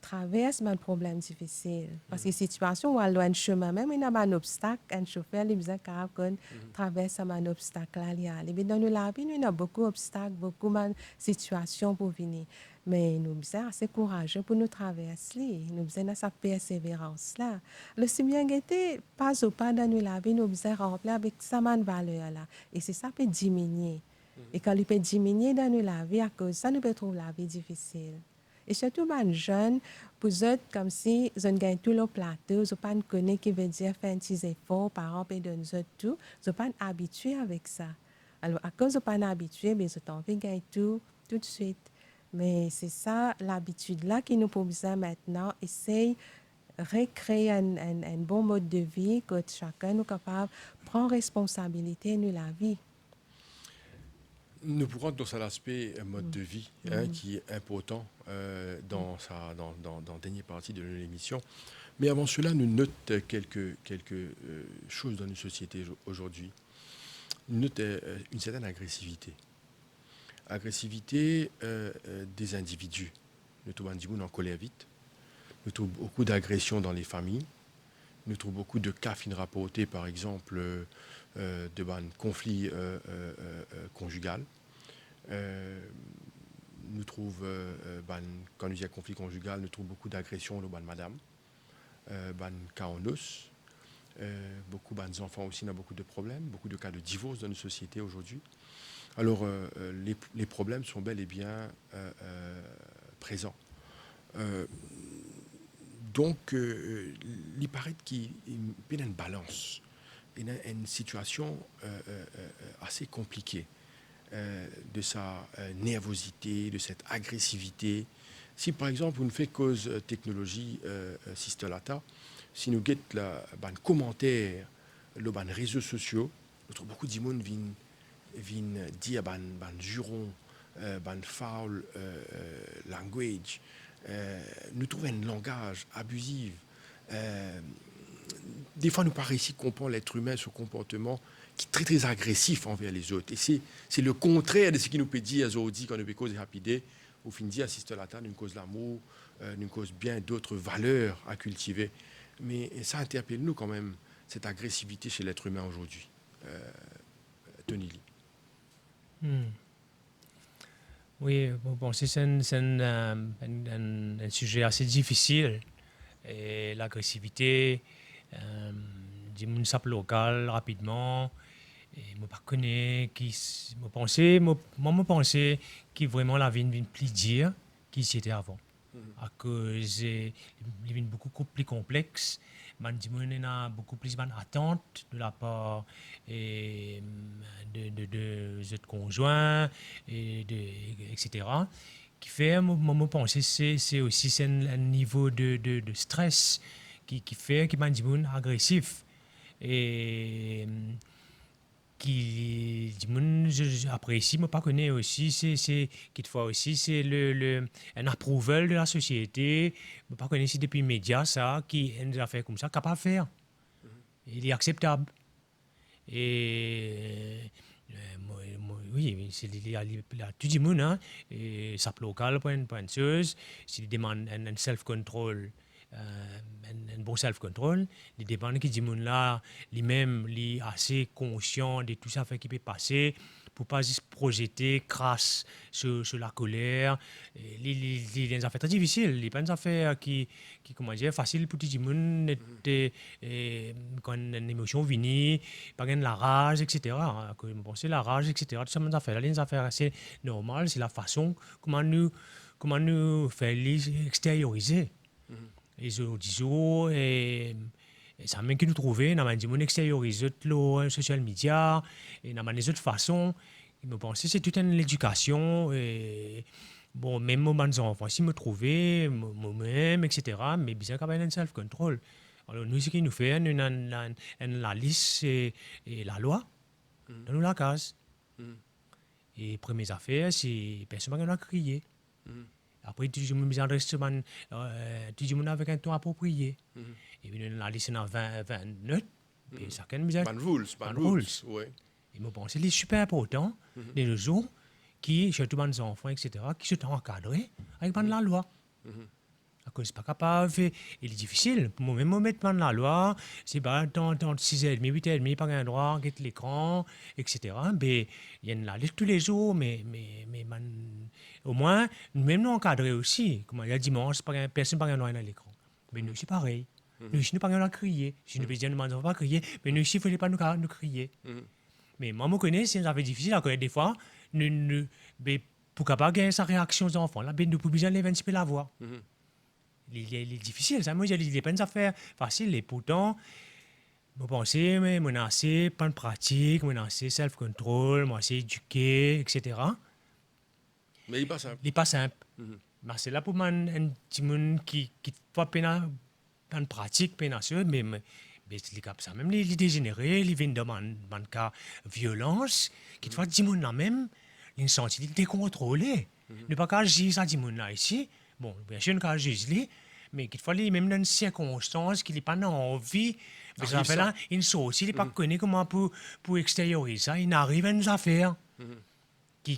traverse un problème difficile. Parce que situation où on a un chemin, même il y a un obstacle, un chauffeur, il besoin qu'on traverse un obstacle là. Mais dans la vie, il y a beaucoup d'obstacles, beaucoup de situations pour venir. Mais nous sommes assez courageux pour nous traverser. Nous sommes cette persévérance-là. Le si bien été, pas au pas dans la vie, nous sommes remplis avec sa valeur-là. Et c'est ça qui peut diminuer. Et quand il peut diminuer dans la vie, à cause de ça, nous pouvons trouver la vie difficile. Et surtout, les jeunes, pour eux, comme si ils ont gagné tout le plateau, ils n'ont pas connu qui veut dire faire un petit effort, parents peuvent donner tout, ils n'ont pas habitués avec ça. Alors, à cause de pas habitués, ils ont envie de gagner tout de suite. Mais c'est ça, l'habitude-là qui nous pose maintenant, essaye de recréer un bon mode de vie, que chacun est capable de prendre responsabilité de la vie. Nous pourrons dans l'aspect mode de vie qui est important dans la dernière partie de l'émission. Mais avant cela, nous notons quelques choses dans nos sociétés aujourd'hui. Nous notons une certaine agressivité. Agressivité des individus. Nous trouvons des gens en colère vite. Nous trouvons beaucoup d'agressions dans les familles. Nous trouvons beaucoup de cas rapportés, par exemple, de conflits conjugal. Nous trouvons, quand nous y a conflit conjugal, nous trouvons beaucoup d'agressions de madame, cas en os. Beaucoup d'enfants aussi ont beaucoup de problèmes, beaucoup de cas de divorce dans nos sociétés aujourd'hui. Alors, les problèmes sont bel et bien présents. Donc, il paraît qu'il y a une balance, il y a une situation assez compliquée de sa nervosité, de cette agressivité. Si, par exemple, on fait cause technologie Sistolata, si nous guettons les commentaires, les réseaux sociaux, nous trouvons beaucoup de monde viennent dire des jurons, des foul language. Nous trouvons un langage abusif. Des fois, nous paraît ici comprendre l'être humain, ce comportement qui est très, très agressif envers les autres. Et c'est le contraire de ce qui nous peut dire aujourd'hui quand nous peut causer rapide. Au fin de dire, assiste la table, nous cause l'amour, nous cause bien d'autres valeurs à cultiver. Mais ça interpelle nous quand même, cette agressivité chez l'être humain aujourd'hui. Tony Lee. Oui, bon, c'est un sujet assez difficile. Et l'agressivité, du monde local rapidement. Et moi, pas connais qui, moi, pensais que vraiment la vie vient plus dire qu'il c'était avant. À cause, il est beaucoup plus complexe. Il a beaucoup plus d'attentes de la part de autres conjoints, etc. Qui fait, moi, penser, c'est aussi un niveau de stress qui fait qu'il est agressif. Et qui j'apprécie, mais pas connais aussi, c'est quelquefois aussi, c'est un approval de la société, mais pas connais si depuis les médias, ça, qui une affaire comme ça, capable de faire. Il est acceptable. Et oui, il y a tout le monde, hein, et ça local pour une chose, s'il demande un self-control, un bon self-control, les dépendants qui disent là, lui-même, il est assez conscient de tout ça qui peut passer pour pas juste projeter crasse sur la colère. Les des affaires très difficiles, les pas des affaires comment dire, faciles pour tout le monde, quand une émotion vient, pas la rage, etc. Que je pense la rage, etc. Tout ça, des affaires assez normales, c'est la façon comment nous faire les extérioriser. Et je dis et ça m'a que nous trouver dans mon extérioriser le social media et dans les autres façons. Je me pensais c'est toute une l'éducation et bon même mes enfants si me trouver moi-même etc. Mais bien quand même un self control. Alors nous ce qui nous fait la liste et la loi dans nous la case. Et premières affaires c'est personne qui va crier. Après, tout le monde tout le monde avec un ton approprié. Et puis, la liste en 20 notes. Et chacun me dit. Ban rules, oui. Et moi, pense que c'est super important, de nos jours, qui, surtout les enfants, etc., qui sont encadrés avec la loi. À cause c'est pas capable, il est difficile. Pour moi-même, mettre la loi, c'est pas dans 6h30, 8h30, pas un droit, get l'écran, etc. Mais il y a la liste tous les jours, mais au moins, même nous encadrer aussi. Comme il y a dimanche, personne n'a pas un droit à l'écran. Mais nous, c'est pareil. Nous, ici, nous pas à crier. Si nous ne demandons pas crier, mais nous, ici, il ne faut pas nous crier. Mais moi, je connais, c'est un peu difficile à connaître des fois. Pour capable gagner sa réaction aux enfants, là, nous ne pouvons pas lever un petit peu la voix. Il est difficile, ça. Moi, il n'est pas une affaire facile. Et pourtant, je pense, mais on a assez pas de pratique, on a assez self-control, on a assez éduqué, etc. Mais il n'est pas simple. Il n'est pas simple. Mais c'est là pour un petit monde qui fait peine en pratique, peine à ce, mais c'est comme ça. Même les dégénérés, les viennent de cas violence, qui te fait petit monde là même, ils sont décontrôlés. Ne pas qu'à agir ça, petit monde là ici. Bon, bien sûr, qu'à agir, mais qu'il fallait même dans une circonstance qu'il n'est pas envie. Mais ça fait là, il il n'est pas connu comment pour extérioriser ça, il arrive à nous affaires.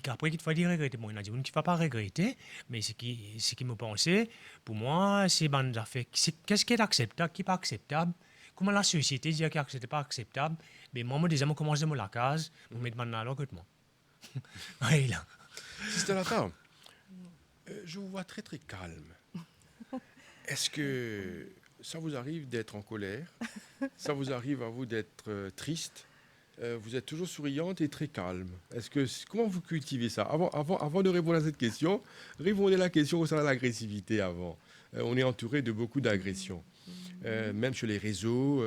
Après, qu'il faut dire regretter. Bon, il y a des gens qui ne vont pas regretter, mais ce qui me pensait, pour moi, c'est des affaires. Qu'est-ce qui est acceptable, qui n'est pas acceptable? Comment la société dit que ce n'est pas acceptable? Mais moi, déjà, je commence à me la case, pour mettre maintenant à l'enquêtement. Oui, là. Sister Lata, je vous vois très très calme. Est-ce que ça vous arrive d'être en colère? Ça vous arrive à vous d'être triste? Vous êtes toujours souriante et très calme. Comment vous cultivez ça? Avant de répondre à cette question, répondez à la question concernant l'agressivité avant. On est entouré de beaucoup d'agressions. Même sur les réseaux,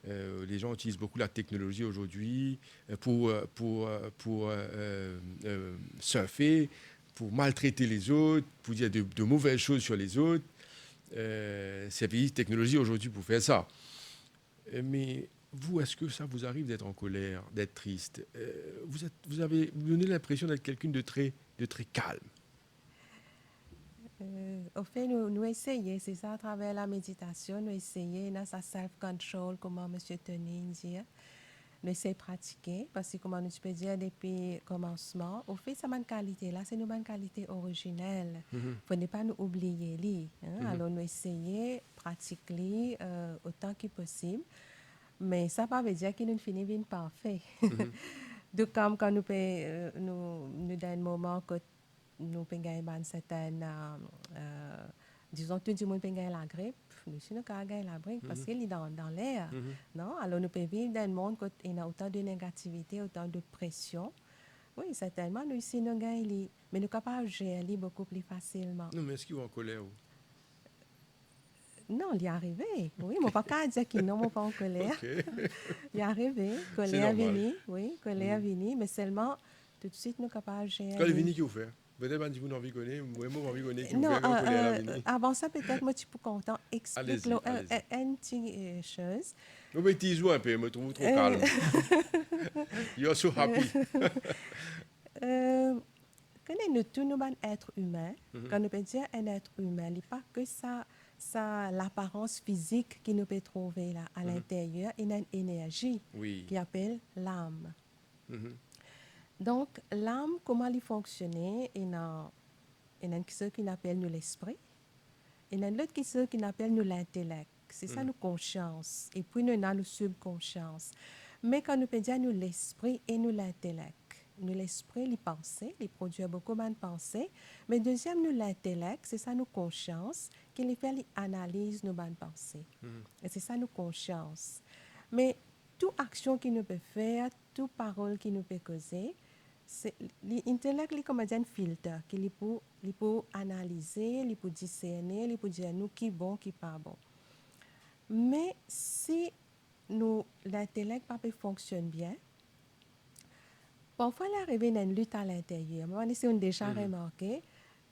les gens utilisent beaucoup la technologie aujourd'hui pour surfer, pour maltraiter les autres, pour dire de mauvaises choses sur les autres. C'est une technologie aujourd'hui pour faire ça. Mais vous, est-ce que ça vous arrive d'être en colère, d'être triste? Vous donnez l'impression d'être quelqu'un de très calme. Au fait, nous essayons, c'est ça, à travers la méditation, nous essayons dans sa self-control, comment M. Tony dit. Nous essayons de pratiquer, parce que, comme nous peux dire, depuis le commencement, au fait, ça une qualité là, c'est une bonne qualité originelle. Il ne faut pas nous oublier. Alors, nous essayons de pratiquer autant que possible. Mais ça ne veut pas dire que nous finissons parfait. Donc, comme quand nous dans un moment que nous avons une certaine, disons, tout le monde a la grippe, nous sommes gagner la brique parce qu'il est dans l'air. Non? Alors, nous pouvons vivre dans un monde où il y a autant de négativité, autant de pression. Oui, certainement, nous ici, nous gagnons, mais nous sommes capables de gérer beaucoup plus facilement. Non, mais est-ce qu'il est en colère? Non, il est arrivé. Oui, mon papa a dit qu'il non, mon pas en colère. Ok. Il est arrivé. C'est Colère normal. vini, oui, colère vini, mais seulement, tout de suite, nous sommes capables de gérer. Quand il est venu, qui vous fait? Peut-être pas dit vous n'avez pas connaître, moi, j'ai envie de connaître qui vous Non, fait quand colère la vini. avant ça, peut-être, moi, tu peux content expliquer Allez-y. une petite chose. Vous mettez tease un peu, je me trouve trop calme. You're so happy. Quand nous tous nous sommes êtres humains, quand nous peut dire un être humain, il n'y a pas que ça l'apparence physique qui nous peut trouver là à l'intérieur, il y a une énergie Oui. qui appelle l'âme. Mhm. Donc l'âme, comment elle fonctionne? Il y a ce qu'on appelle nous l'esprit, il y a l'autre qui appelle nous l'intellect. C'est ça nous conscience. Et puis nous avons nous subconscience. Mais quand nous peut dire nous l'esprit et nous l'intellect. Nous l'esprit, les pensées, les produit beaucoup de pensées. Mais deuxième, nous l'intellect, c'est ça nous conscience, qui les fait l'analyse nos bonnes pensées. Et c'est ça nous conscience. Mais toute action qui nous peut faire, toute parole qui nous peut causer, c'est l'intellect, il comme un filtre, qui peut analyser, il peut discerner, il peut dire nous qui est bon, qui n'est pas bon. Mais si l'intellect pas fonctionne bien, parfois, il arrive une lutte à l'intérieur. Moi, si on a déjà remarqué,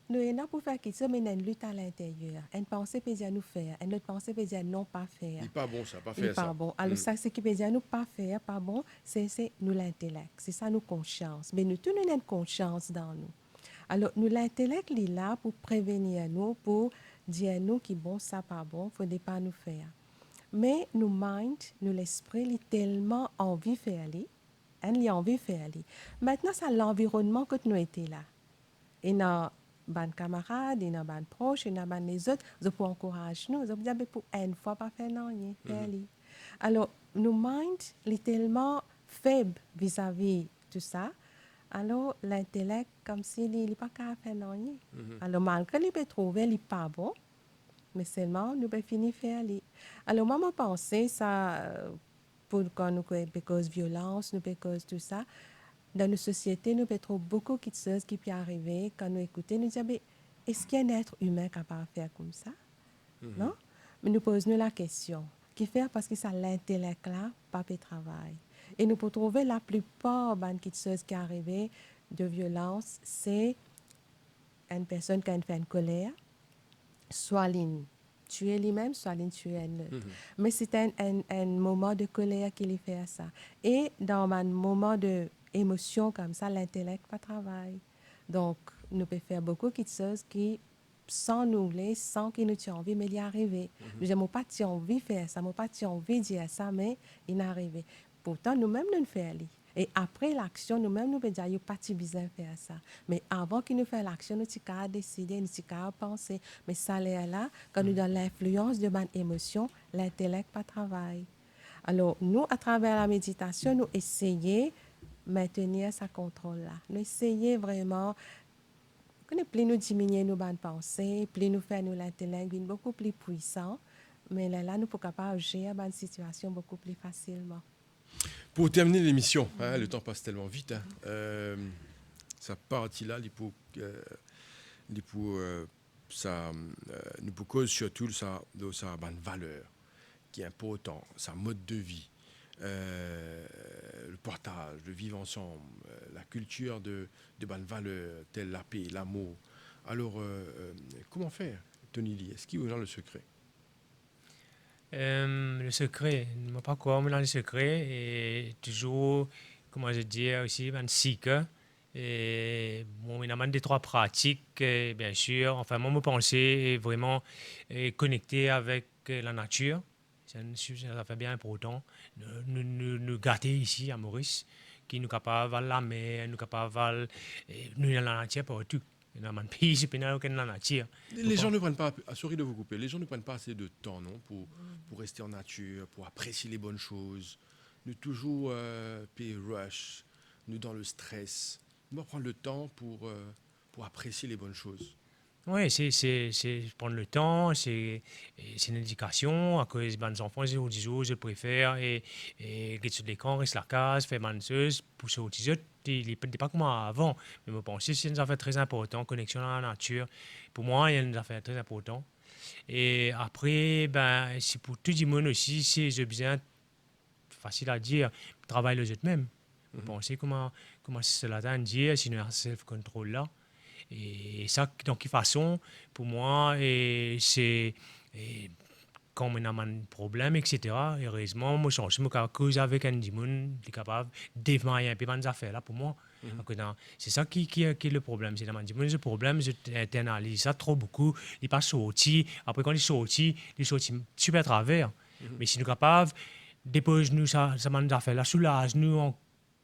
nous sommes pour faire quelque chose, mais une lutte à l'intérieur. Une pensée peut dire nous faire, une autre pensée peut dire non pas faire. Il n'est pas bon ça, pas Il n'est faire ça. pas bon. Alors, ça, ce qui peut dire nous pas faire, pas bon, c'est nous l'intellect. C'est ça, nous conscience. Mais nous, tous, nous avons une conscience dans nous. Alors, nous, l'intellect, il est là pour prévenir nous, pour dire nous qui bon, ça pas bon, il ne faut pas nous faire. Mais nous, mind, nous, l'esprit, il est tellement envie de faire. Il a envie de faire. Maintenant, c'est l'environnement que nous étions là. Il y a des camarades, il y a des proches, il y a les autres. Ils peuvent encourager nous. Ils peuvent dire pour une fois, pas faire rien. Alors, nos minds sont tellement faibles vis-à-vis de tout ça. Alors, l'intellect, comme s'il n'est pas capable de faire rien. Alors, malgré qu'il peut trouver, il n'est pas bon. Mais seulement, nous pouvons finir de faire. Alors, moi, je pense ça. Pour quand nous cause violence, nous cause tout ça. Dans nos sociétés, nous peut trouver beaucoup de choses qui peuvent arriver. Quand nous écoutons, nous disons, est-ce qu'il y a un être humain capable de faire comme ça? Non? Mais nous posons la question. Qui fait parce que ça l'intellect là, pas de travail. Et nous pouvons trouver la plupart de choses qui arrivent de violence, c'est une personne qui a fait une colère, soit tuer lui-même, soit tuer un autre. Mais c'est un moment de colère qu'il fait à ça. Et dans un moment d'émotion comme ça, l'intellect pas travaille. Donc, nous pouvons faire beaucoup de choses qui, sans nous voler, sans qu'il nous ait envie, mais il y arriver. Nous n'avons pas envie de faire ça, nous n'avons pas envie de dire ça, mais il est arrivé. Pourtant, nous-mêmes, nous le faisons. Et après l'action, nous-mêmes, nous pouvons dire, il n'y a pas de besoin de faire ça. Mais avant qu'il nous fasse l'action, nous sommes capables de décider, nous sommes capables de penser. Mais ça, là, quand nous avons l'influence de notre émotion, l'intellect pas travaille. Alors, nous, à travers la méditation, nous essayons de maintenir ce contrôle-là. Nous essayons vraiment, plus nous diminuer nos bonnes pensées, plus nous faisons l'intellect beaucoup plus puissant. Mais là, nous sommes capables de gérer une situation beaucoup plus facilement. Pour terminer l'émission, le temps passe tellement vite. Ça partie-là, ça nous cause surtout ça une valeur qui est important, sa mode de vie, le partage, le vivre ensemble, la culture de bonnes valeurs telles la paix, l'amour. Alors, comment faire, Tony Lee? Est-ce qu'il y a le secret? Le secret, je ne sais pas quoi, mais le secret est toujours, comment je dis aussi, un cycle. Et bon, il y a des trois pratiques, bien sûr. Enfin, moi, me penser est vraiment connecté avec la nature. Ça fait bien important. Nous gâter ici à Maurice, qui nous capable de la mer, nous capable nous dans la nature partout. Dans un pays, c'est pas dans la nature. Les gens ne prennent pas, sorry de vous couper, les gens ne prennent pas assez de temps, non, pour rester en nature, pour apprécier les bonnes choses. Nous toujours rush, nous dans le stress. Nous devons prendre le temps pour apprécier les bonnes choses. Oui, c'est prendre le temps, c'est une éducation. À cause des enfants, ils disent, je préfère, et que sur l'écran, reste la case, faire manseuse, pousser au tissu. Il n'est pas comme avant. Mais je pense que c'est une affaire très importante, connexion à la nature. Pour moi, il y a une affaire très importante. Et après, ben, c'est pour tout le monde aussi, c'est besoin, facile à dire, travailler les autres même. Je pense comment c'est cela à dire, sinon, self-control là. Et ça, dans quelle façon, pour moi, et c'est et quand on a un problème, etc., heureusement, moi, je me cause avec un démon qui est capable de démarrer un peu mes affaires là pour moi. C'est ça qui est le problème. C'est dans mon le problème, je internalise ça trop beaucoup. Il n'est pas sorti. Après, quand il est sorti super travers. Mais si nous sommes capables, dépose nous ça mes affaires là, soulage nous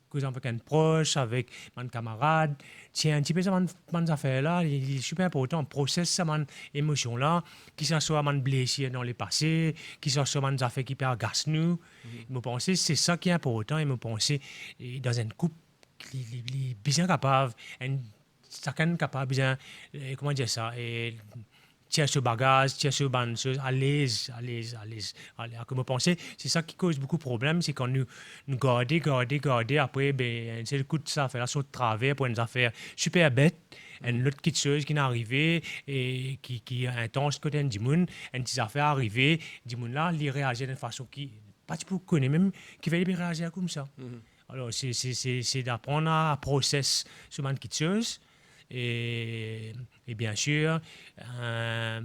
cause avec un proche, avec mon camarade. Tiens, un petit peu ça, mon affaire là, il est super important. Process ça, mon émotion là, qui ça soit mon blessure dans le passé, qui ça soit mon affaire qui peut agacer nous. Je pense que c'est ça qui est important. Et je pense que dans un couple, il est bien capable, chacun capable bien, comment dire ça, et tiens ce bagage, tiens ce ban, à l'aise, à l'aise, à l'aise. Comme je pensais, c'est ça qui cause beaucoup de problèmes, c'est quand nous garder, après, ben, c'est le coup de ça, faire la saut de travers pour une affaire super bête, une autre petite chose qui est arrivée et qui est intense côté un dimoun, une petite affaire arrivée, dimoun là, il réagit d'une façon qui, pas tu peux connaître même, qui va réagir comme ça. Alors, c'est d'apprendre à processer ce man qui chose. Et bien sûr, la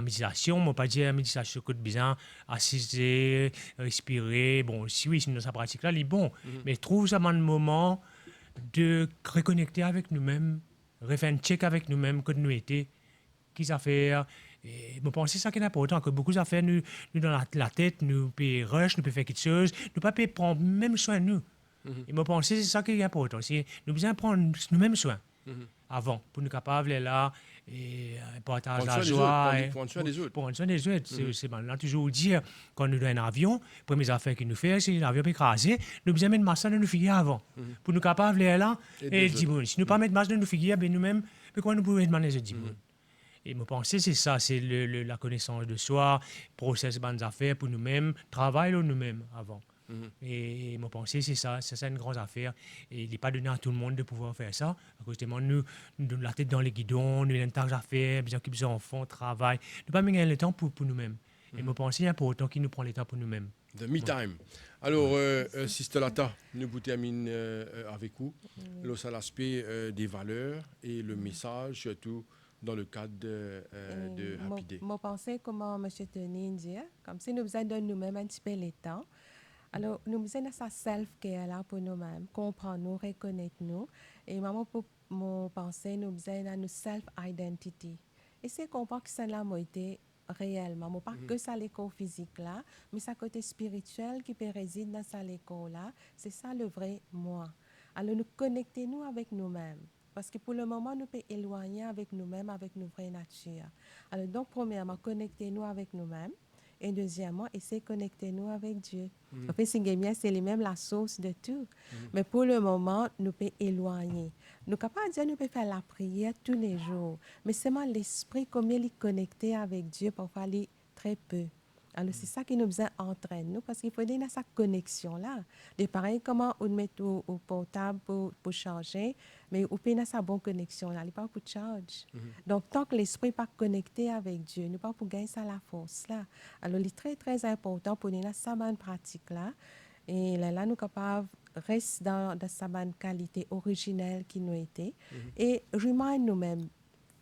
méditation, on ne peut pas dire la méditation que bien assister, respirer. Bon, si oui, sinon sa pratique là, elle est bon. Mais trouve ça un moment de reconnecter avec nous-mêmes, refaire un check avec nous-mêmes, que nous étions, qu'est-ce à faire. Et je pense que c'est ça qui est important, que beaucoup d'affaires, nous dans la tête, nous pouvons rush, nous pouvons faire quelque chose, nous ne pouvons pas prendre même soin de nous. Et je pense que c'est ça qui est important. C'est nous besoin prendre nous-mêmes soin avant, pour nous capables là et partager la joie. Prendre soin des autres. Prendre soin des autres. C'est maintenant toujours dire, quand nous avons un avion, première affaire qu'il nous fait, c'est l'avion est écrasé, nous besoin mettre masse de nous figuer avant. Pour nous capables là, et dire, si nous pas mettre masse de nous figuer, ben nous-mêmes, pourquoi nous pouvons demander ce dire. Et je pense que c'est ça, c'est la connaissance de soi, process de affaires pour nous-mêmes, travail nous-mêmes avant. Et je pense que c'est ça, c'est une grande affaire. Et il n'est pas donné à tout le monde de pouvoir faire ça. À cause de nous la tête dans les guidons, nous avons une tâche à faire, besoin qu'ils ont enfants, travail. Nous pas gagner le temps pour nous-mêmes. Et je pense que c'est important qu'il nous prend le temps pour nous-mêmes. The me time. Alors, Sister Lata, nous terminons avec vous. C'est l'aspect des valeurs et le message, surtout dans le cadre de Happy Day. Je pense comment M. Tony dit, comme si nous besoin de nous-mêmes un petit peu le temps. Alors, nous besoin de sa self-care là pour nous-mêmes, comprendre nous, reconnaître nous. Et maman, pour mon penser, nous besoin de nos self-identity. Et c'est comprendre que c'est la moitié réellement, pas que ça l'école physique là, mais ça côté spirituel qui peut résider dans ça l'école là. C'est ça le vrai moi. Alors, nous connectez-nous avec nous-mêmes. Parce que pour le moment, nous pouvons éloigner avec nous-mêmes, avec nos vraies natures. Alors, donc, premièrement, connectez-nous avec nous-mêmes. Et deuxièmement, essayez de connecter nous avec Dieu. En fait, c'est lui-même la source de tout. Mais pour le moment, nous pouvons éloigner. Nous sommes capables de dire nous pouvons faire la prière tous les jours. Mais seulement l'esprit, combien il est connecté avec Dieu, parfois, il est très peu. Alors, c'est ça qui nous besoin entraîne nous, parce qu'il faut donner cette connexion-là. De pareil, comment on met au portable pour charger, mais on peut avoir sa bonne connexion-là, il n'est pas pour charge. Donc, tant que l'esprit n'est pas connecté avec Dieu, nous pas pour gagner ça la force-là. Alors, il est très, très important pour nous sa bonne pratique-là. Et là, nous sommes capables de rester dans sa bonne qualité originelle qui nous était. Et remind nous-mêmes,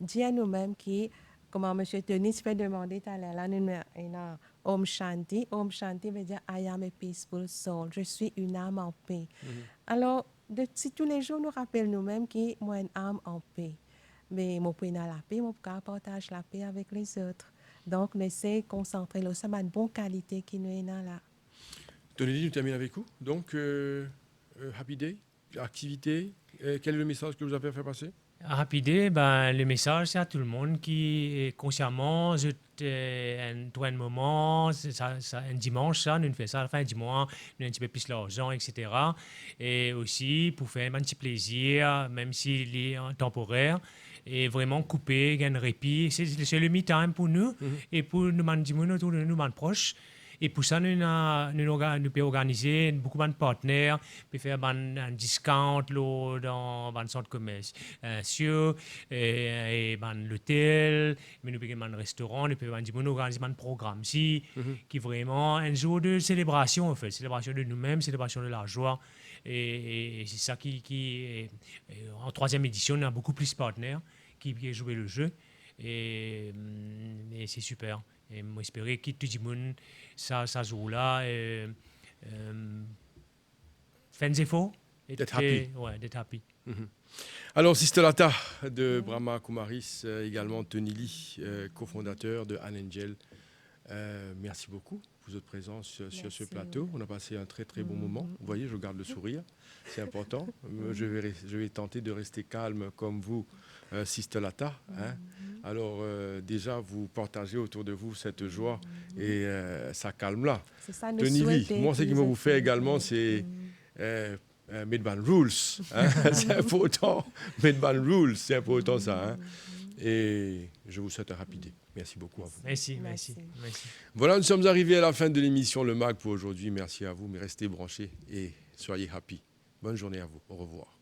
dire nous-mêmes qui comment M. Tony se fait demander tout à l'heure, là, nous avons Om Shanti. Om Shanti veut dire I am a peaceful soul. Je suis une âme en paix. Alors, si tous les jours nous rappelons nous-mêmes que moi une âme en paix. Mais mon paix dans la paix, mon partage la paix avec les autres. Donc, nous essayons de concentrer sur une bonne qualité qui nous est là. Tony, nous terminons avec vous. Donc, Happy Day, activité. Quel est le message que vous avez fait passer? Rapide, ben, le message, c'est à tout le monde qui, consciemment, un moment, un dimanche, ça, nous faisons ça à la fin du mois, nous avons un petit peu plus l'argent, etc. Et aussi, pour faire un petit plaisir, même s'il est temporaire, et vraiment couper, gagner répit. C'est le me-time pour nous et pour nous mandimunes autour de nous, proches. Et pour ça, nous pouvons organiser beaucoup de partenaires, puis faire un discount dans un centre commercial, et l'hôtel, mais nous pouvons un restaurant, nous pouvons organiser un programme qui est vraiment un jour de célébration, en fait, célébration de nous-mêmes, célébration de la joie. Et c'est ça qui en troisième édition, on a beaucoup plus de partenaires qui jouent le jeu. Et c'est super. Et moi, j'espère que tout le monde, ça joue-là, fait des efforts. D'être happy. Ouais, d'être happy. Alors, Sister Lata de Brahma Kumaris, également Tony Lee, cofondateur de Anne Angel. Merci beaucoup pour votre présence sur ce plateau. On a passé un très très bon moment. Vous voyez, je garde le sourire, c'est important. Je vais tenter de rester calme comme vous, Sister Lata. Hein. Alors déjà, vous partagez autour de vous cette joie et ça calme là. C'est ça, nous Tony Lee, souhaiter moi ce qui me vous fait également, c'est Medban Rules. Hein. C'est important. Medban Rules, c'est important ça. Hein. Et je vous souhaite un rapide. Merci beaucoup à vous. Merci. Voilà, nous sommes arrivés à la fin de l'émission Le Mag pour aujourd'hui. Merci à vous, mais restez branchés et soyez happy. Bonne journée à vous. Au revoir.